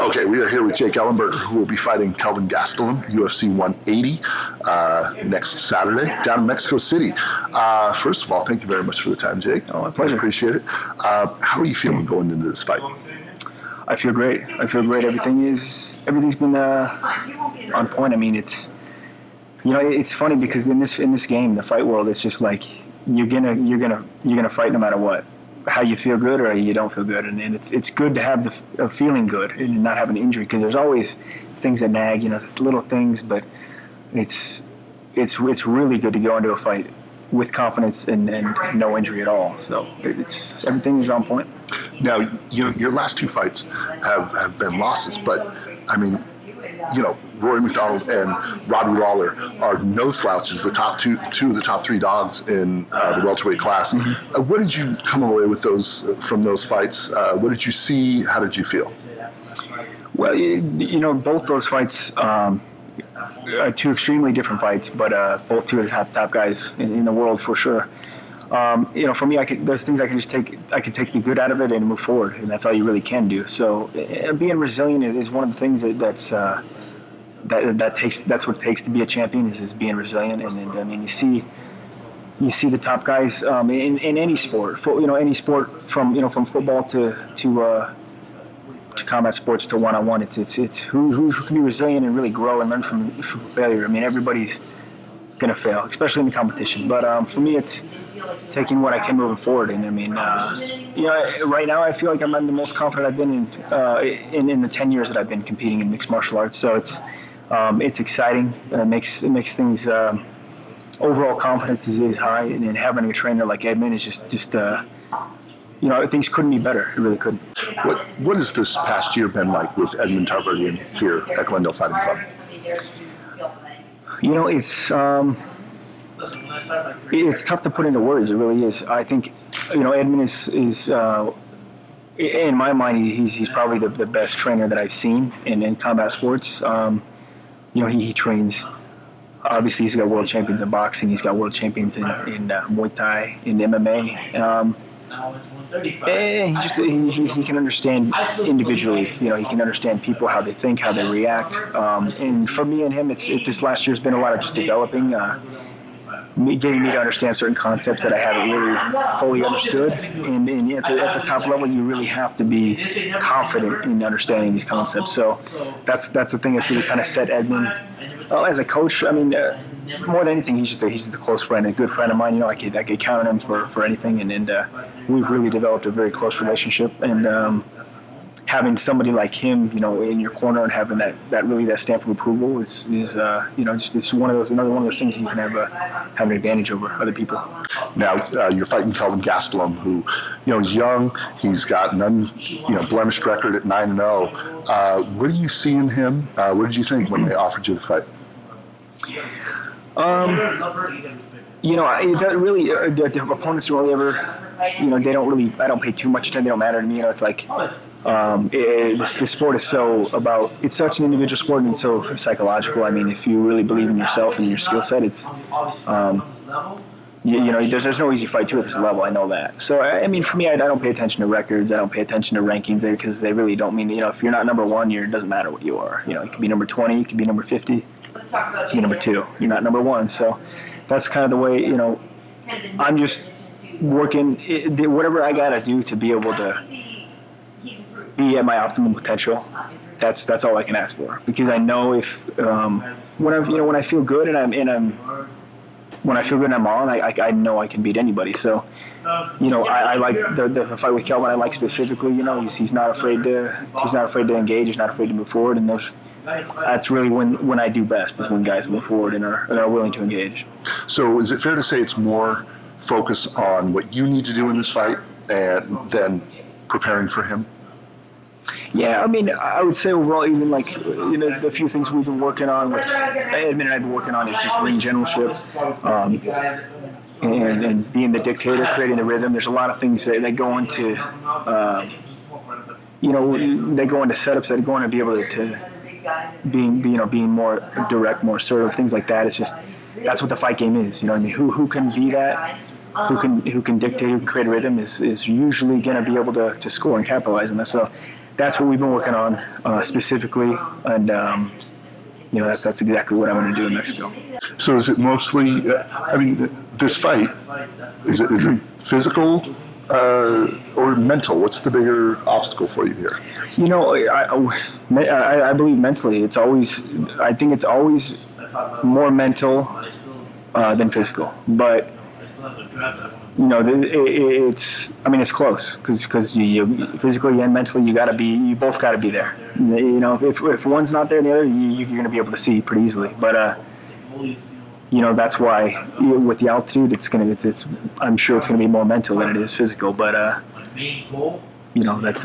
Okay, we are here with Jake Ellenberger, who will be fighting Kelvin Gastelum, UFC 180, next Saturday down in Mexico City. First of all, thank you very much for the time, Jake. Oh, my pleasure. I appreciate it. How are you feeling going into this fight? I feel great. Everything's been on point. I mean, it's funny because in this game, the fight world, it's just like you're gonna fight no matter what. How you feel good or you don't feel good, and it's good to have the feeling good and not have an injury, because there's always things that nag, it's little things, but it's really good to go into a fight with confidence and no injury at all. So everything is on point. Now, your last two fights have been losses, but I mean, Rory McDonald and Robbie Lawler are no slouches, the top two of the top three dogs in the welterweight class. Mm-hmm. What did you come away with from those fights? What did you see? How did you feel? Well, both those fights are two extremely different fights, but both two of the top guys in the world for sure. For me, there's things I can just take. I can take the good out of it and move forward, and that's all you really can do. So, being resilient is one of the things that's what it takes to be a champion, is being resilient. And I mean, you see the top guys in any sport. Any sport from football to combat sports to one-on-one. It's who can be resilient and really grow and learn from failure. I mean, everybody's gonna fail, especially in the competition. But for me, it's taking what I can moving forward. And I mean, right now I feel like I'm the most confident I've been in the 10 years that I've been competing in mixed martial arts. So it's exciting. It makes things. Overall confidence is high, and having a trainer like Edmund is just things couldn't be better. It really couldn't. What has this past year been like with Edmund Tarverdyan here at Glendale Fighting Club? It's tough to put into words. It really is. I think, Edmund is in my mind, he's probably the best trainer that I've seen in combat sports. He trains. Obviously, he's got world champions in boxing. He's got world champions in Muay Thai, in MMA. He can understand individually. He can understand people, how they think, how they react. And for me and him, this last year's been a lot of just developing, getting me to understand certain concepts that I haven't really fully understood. And at the top level, you really have to be confident in understanding these concepts. So that's the thing that's really kind of set Edmund. As a coach, I mean, more than anything, he's just a close friend, a good friend of mine. I could count on him for anything, and we've really developed a very close relationship. And having somebody like him, in your corner and having that stamp of approval is it's another one of those things that you can have an advantage over other people. Now you're fighting Kelvin Gastelum, who is young. He's got an blemished record at 9-0. What do you see in him? What did you think when they offered you the fight? The opponents don't really ever, they don't really, I don't pay too much attention, they don't matter to me. It's like, this sport is it's such an individual sport and so psychological. I mean, if you really believe in yourself and your skill set, it's, there's no easy fight to at this level, I know that. So, I mean, for me, I don't pay attention to records, I don't pay attention to rankings there, because they really don't mean, if you're not number one, it doesn't matter what you are. You could be number 20, you could be number 50, you could be number 2, you're not number 1, so that's kind of the way, I'm just working, whatever I got to do to be able to be at my optimum potential. That's all I can ask for, because I know if when I feel good when I feel good and I'm on, I know I can beat anybody. So, I like the fight with Kelvin. I like specifically, he's not afraid to engage. He's not afraid to move forward, and that's really when I do best, is when guys move forward and are willing to engage. So is it fair to say it's more focus on what you need to do in this fight and then preparing for him? Yeah, I mean, I would say overall, even the few things we've been working on with Edmund and I've been working on is just ring generalship, and being the dictator, creating the rhythm. There's a lot of things that go into, they go into setups that are going to be able to being more direct, more assertive, things like that. It's just, that's what the fight game is. Who can be that? Who can dictate, who can create a rhythm is usually going to be able to score and capitalize on that. So that's what we've been working on specifically, and you know, that's exactly what I'm going to do in Mexico. So is it mostly, I mean, this fight, is it physical or mental? What's the bigger obstacle for you here? You know, I believe mentally. I think it's always more mental than physical. But, you know, it's close because you physically and mentally you both got to be there. You know, if one's not there, the other, you're going to be able to see pretty easily. But you know, that's why with the altitude, I'm sure it's going to be more mental than it is physical. But you know, that's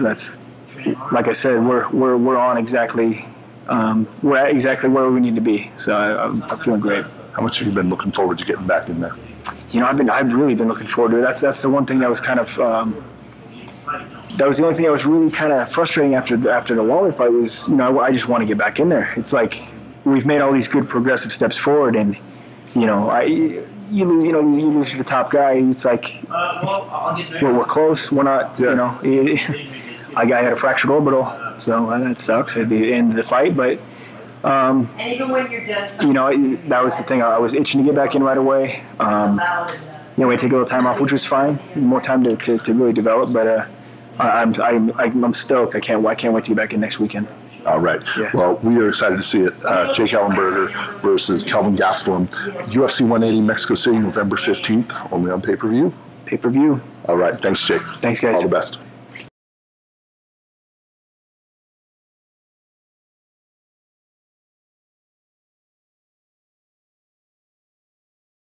like I said, we're on exactly we're at exactly where we need to be. So I'm feeling great. How much have you been looking forward to getting back in there? You know, I've really been looking forward to it. That's the one thing that was kind of that was the only thing that was really kind of frustrating after the Lawler fight was, you know, I just want to get back in there. It's like we've made all these good progressive steps forward, and you know, you lose to the top guy. It's like we're close. We're not. Yeah. You know, I had a fractured orbital, so that sucks at the end of the fight, but. And even when you're done, you know, that was the thing. I was itching to get back in right away. You know, we take a little time off, which was fine. More time to really develop. But I'm stoked. I can't wait to get back in next weekend. All right. Yeah. Well, we are excited to see it. Jake Ellenberger versus Kelvin Gastelum, UFC 180, Mexico City, November 15th. Only on pay-per-view. Pay-per-view. All right. Thanks, Jake. Thanks, guys. All the best.